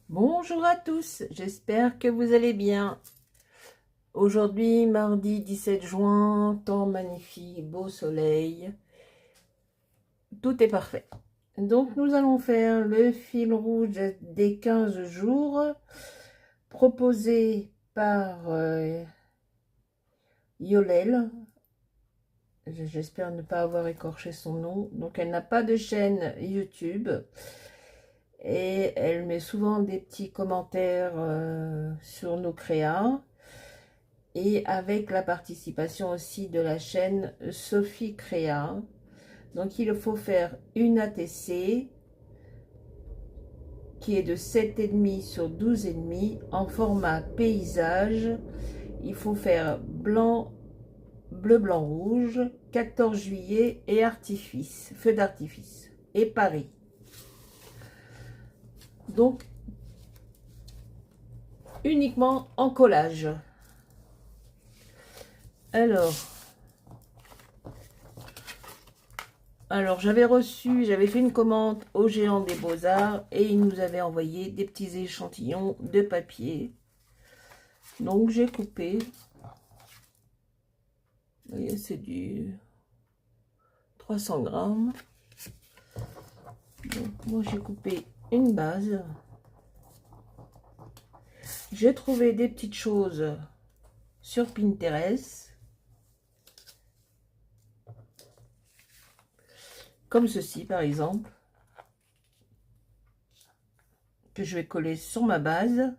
Bonjour à tous, j'espère que vous allez bien. Aujourd'hui, mardi 17 juin, temps magnifique, beau soleil, tout est parfait. Donc nous allons faire le fil rouge des 15 jours proposé par Yolel. J'espère ne pas avoir écorché son nom. Donc elle n'a pas de chaîne YouTube et elle met souvent des petits commentaires sur nos créas. Et avec la participation aussi de la chaîne Sophie Créa. Donc il faut faire une ATC qui est de 7,5 sur 12,5 en format paysage. Il faut faire blanc, bleu, blanc, rouge, 14 juillet et artifice, feu d'artifice et Paris. Donc uniquement en collage. Alors, j'avais fait une commande au Géant des Beaux-Arts et il nous avait envoyé des petits échantillons de papier. Donc, j'ai coupé. Vous voyez, c'est du 300 grammes. Donc, moi, j'ai coupé une base. J'ai trouvé des petites choses sur Pinterest. Comme ceci, par exemple. Que je vais coller sur ma base.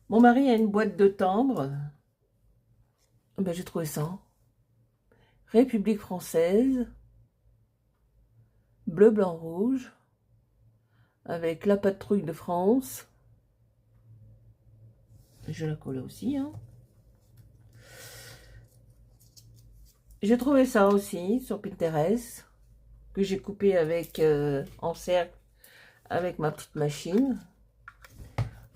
Mon mari a une boîte de timbre. Ben, j'ai trouvé ça. République française. Bleu, blanc, rouge. Avec la patrouille de France. Je la colle aussi. Hein. J'ai trouvé ça aussi sur Pinterest. Que j'ai coupé avec en cercle avec ma petite machine.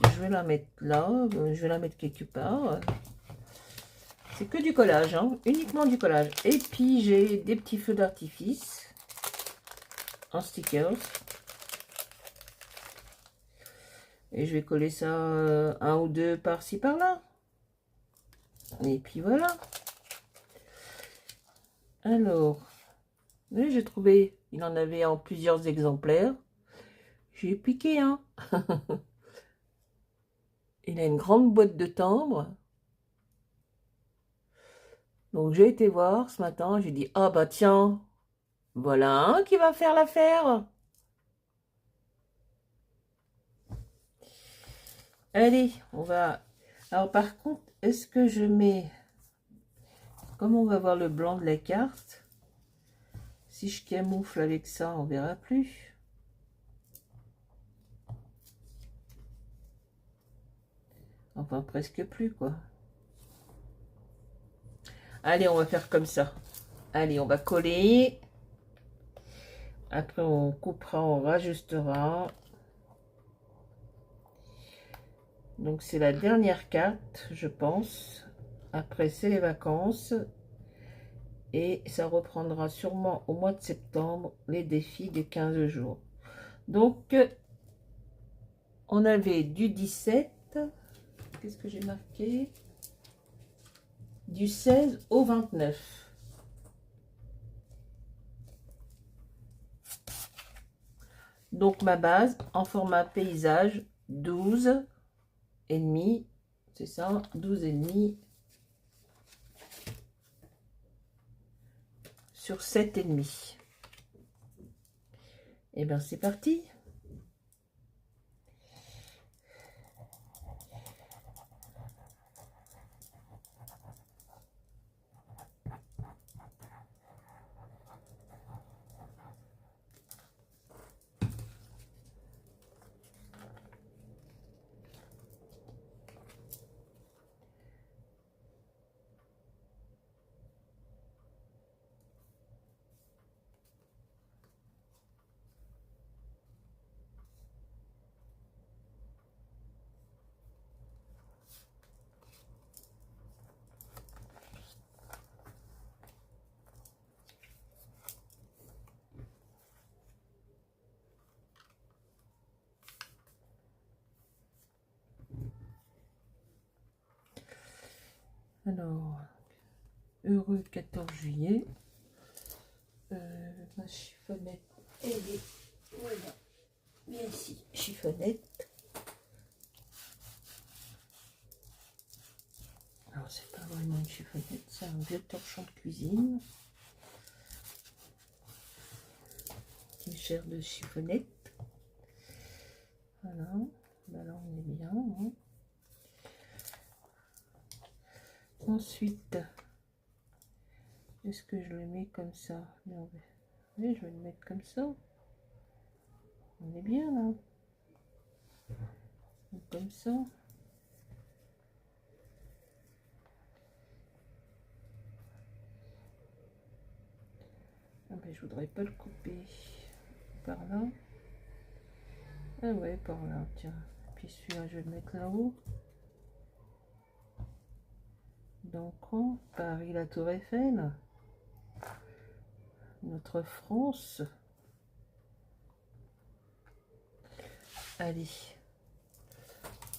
Je vais la mettre là. Je vais la mettre quelque part. C'est que du collage. Hein, uniquement du collage. Et puis j'ai des petits feux d'artifice. En stickers. Et je vais coller ça un ou deux par-ci par-là. Et puis voilà. Alors, j'ai trouvé, il en avait en plusieurs exemplaires. J'ai piqué un. Il a une grande boîte de timbre. Donc j'ai été voir ce matin, j'ai dit, ah bah tiens, voilà un qui va faire l'affaire. Allez, on va... Alors par contre, est-ce que je mets... Comme on va voir le blanc de la carte, si je camoufle avec ça, on verra plus. Enfin, presque plus, quoi. Allez, on va faire comme ça. Allez, on va coller. Après, on coupera, on rajustera. Donc, c'est la dernière carte, je pense. Après, c'est les vacances. Et ça reprendra sûrement au mois de septembre les défis des 15 jours. Donc, on avait du 17. Qu'est-ce que j'ai marqué? Du 16 au 29. Donc, ma base en format paysage, 12 et demi. C'est ça, 12 et demi. Sur 7 et demi. Et bien, c'est parti. Alors, heureux 14 juillet. Ma chiffonnette, elle est, voilà, bien ici, chiffonnette. Alors, c'est pas vraiment une chiffonnette, c'est un vieux torchon de cuisine. Une chair de chiffonnette. Voilà, ben là on est bien. Hein. Ensuite, est-ce que je le mets comme ça? Non, oui, je vais le mettre comme ça. On est bien là. Comme ça. Ah ben, je voudrais pas le couper par là. Ah ouais, par là, tiens. Puis celui-là, je vais le mettre là-haut. Donc, Paris, la Tour Eiffel. Notre France. Allez.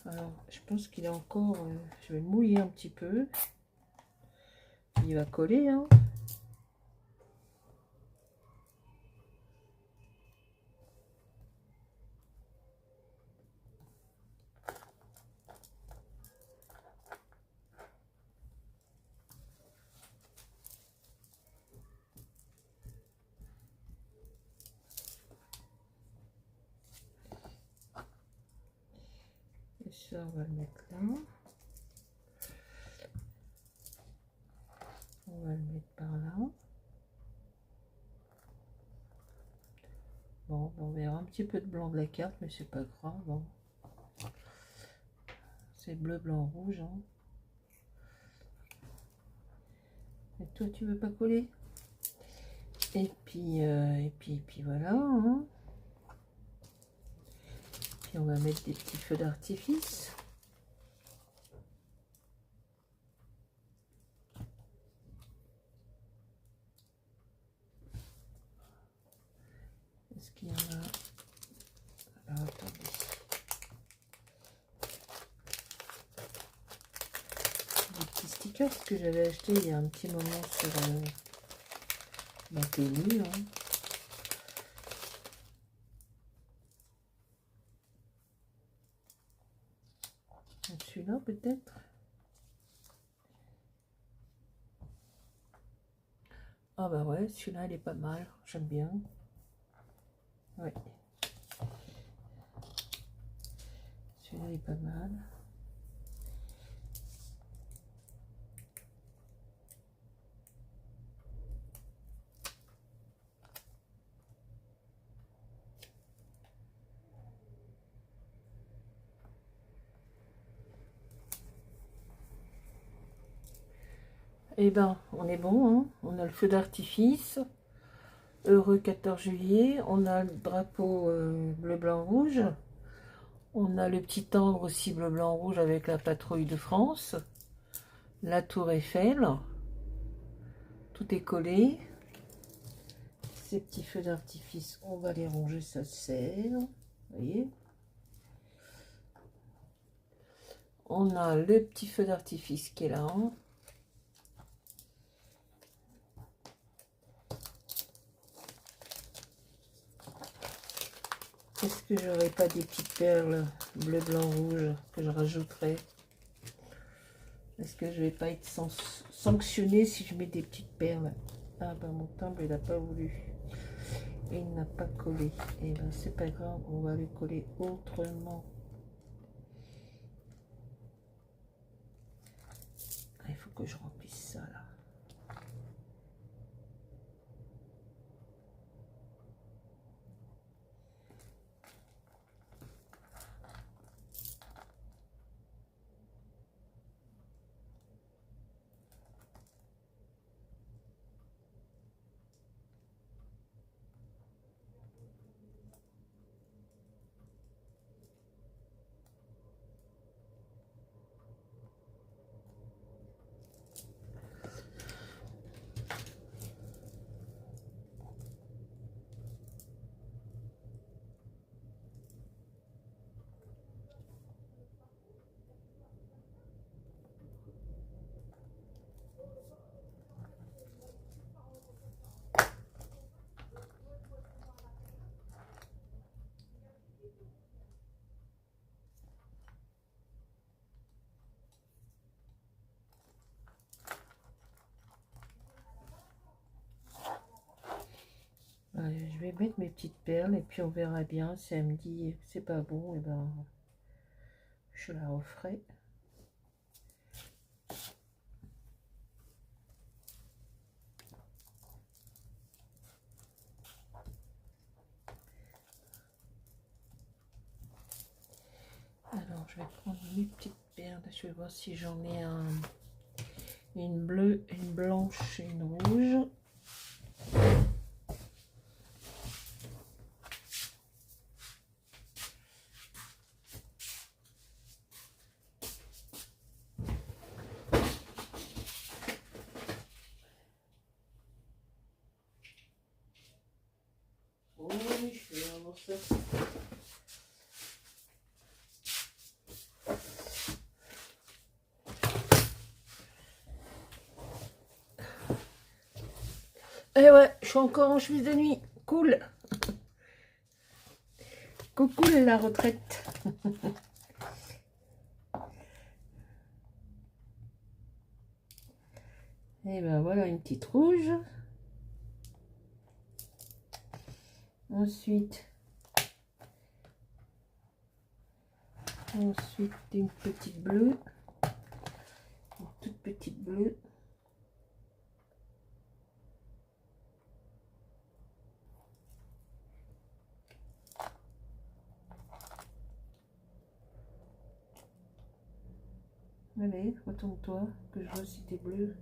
Alors, je pense qu'il est encore... je vais le mouiller un petit peu. Il va coller, hein. Et ça, on va le mettre là. On va le mettre par là. Bon, on verra un petit peu de blanc de la carte, mais c'est pas grave. Bon. C'est bleu, blanc, rouge. Hein. Et toi, tu veux pas coller? Et puis voilà. Hein. Puis on va mettre des petits feux d'artifice. Est-ce qu'il y en a? Alors, attendez. Des petits stickers que j'avais acheté il y a un petit moment sur ma télé. Hein. Celui-là peut-être. Ah bah ouais, celui-là il est pas mal, j'aime bien. Ouais. Celui-là est pas mal. Eh ben, on est bon, hein. On a le feu d'artifice. Heureux 14 juillet. On a le drapeau bleu, blanc, rouge. On a le petit timbre aussi bleu, blanc, rouge avec la patrouille de France. La tour Eiffel. Tout est collé. Ces petits feux d'artifice, on va les ranger, ça sert. Vous voyez. On a le petit feu d'artifice qui est là. Hein. Est-ce que j'aurais pas des petites perles bleu, blanc, rouge que je rajouterai? Est-ce que je vais pas être sanctionnée si je mets des petites perles? Ah ben mon timbre il n'a pas voulu. Il n'a pas collé. Et ben c'est pas grave, on va le coller autrement. Il faut que je remplisse ça là. mettre mes petites perles et puis on verra bien. Si elle me dit c'est pas bon, et ben je la referai. Alors je vais prendre mes petites perles. Je vais voir si j'en ai une bleue, une blanche et une rouge. Oui, je vais avoir ça. Et ouais, je suis encore en chemise de nuit. Cool. Coucou la retraite. Et ben voilà une petite rouge. Ensuite une petite bleue. Une toute petite bleue. Allez, retourne-toi, que je vois si t'es bleu.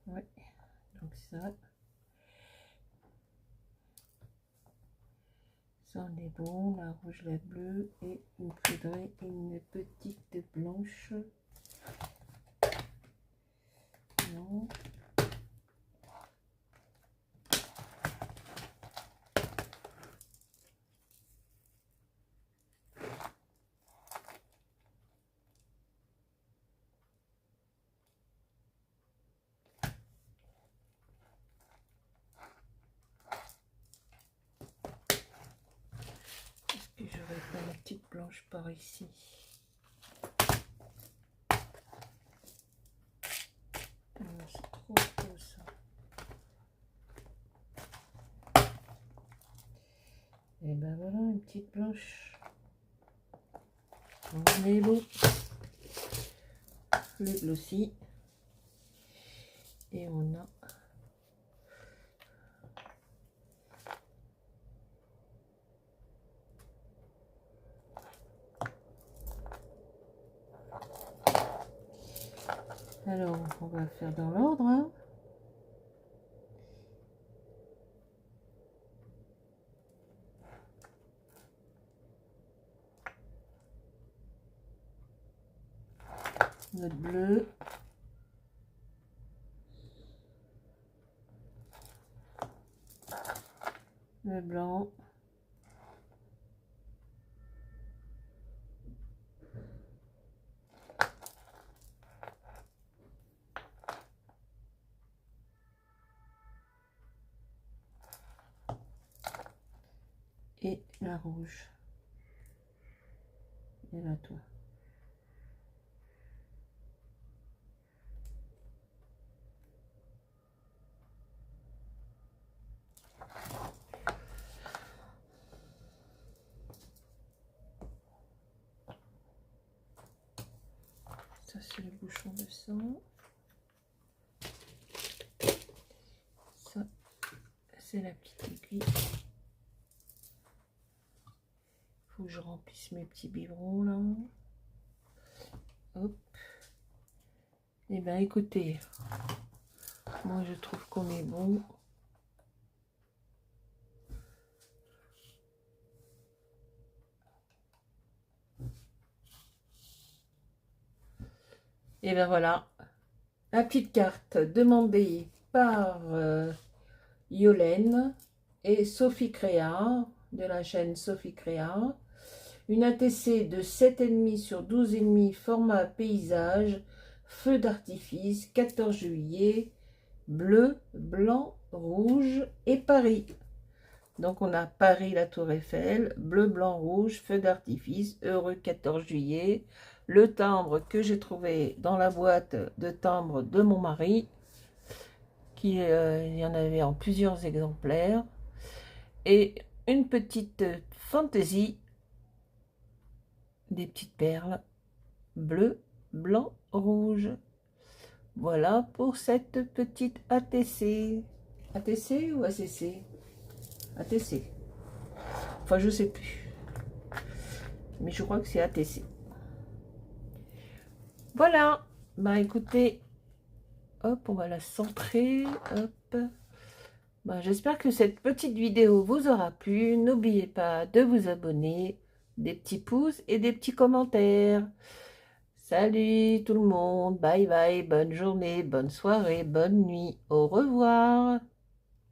Ouais, donc ça on est bon, la rouge, la bleue, et il me faudrait une petite blanche. Non. Est-ce que j'aurais pas une petite blanche par ici? C'est trop beau ça. Et ben voilà une petite blanche. On est beau. Le bleu aussi. Et on a alors on va faire dans l'ordre, hein. Notre bleu, le blanc, et la rouge. Et là toi. Ça c'est le bouchon de sang. Ça c'est la petite aiguille. Faut que je remplisse mes petits biberons là. Hop. Et ben écoutez, moi je trouve qu'on est bon. Et ben voilà, la petite carte demandée par Yolène et Sophie Créa, de la chaîne Sophie Créa. Une ATC de 7,5 sur 12,5, format paysage, feu d'artifice, 14 juillet bleu, blanc, rouge et Paris. Donc on a Paris, la Tour Eiffel, bleu, blanc, rouge, feu d'artifice, heureux 14 juillet, le timbre que j'ai trouvé dans la boîte de timbre de mon mari, il y en avait en plusieurs exemplaires, et une petite fantaisie, des petites perles, bleu, blanc, rouge. Voilà pour cette petite ATC. ATC ou ACC? ATC. Enfin, je sais plus. Mais je crois que c'est ATC. Voilà. Bah écoutez, hop, on va la centrer. Hop. Bah, j'espère que cette petite vidéo vous aura plu. N'oubliez pas de vous abonner, des petits pouces et des petits commentaires. Salut tout le monde. Bye bye. Bonne journée, bonne soirée, bonne nuit. Au revoir.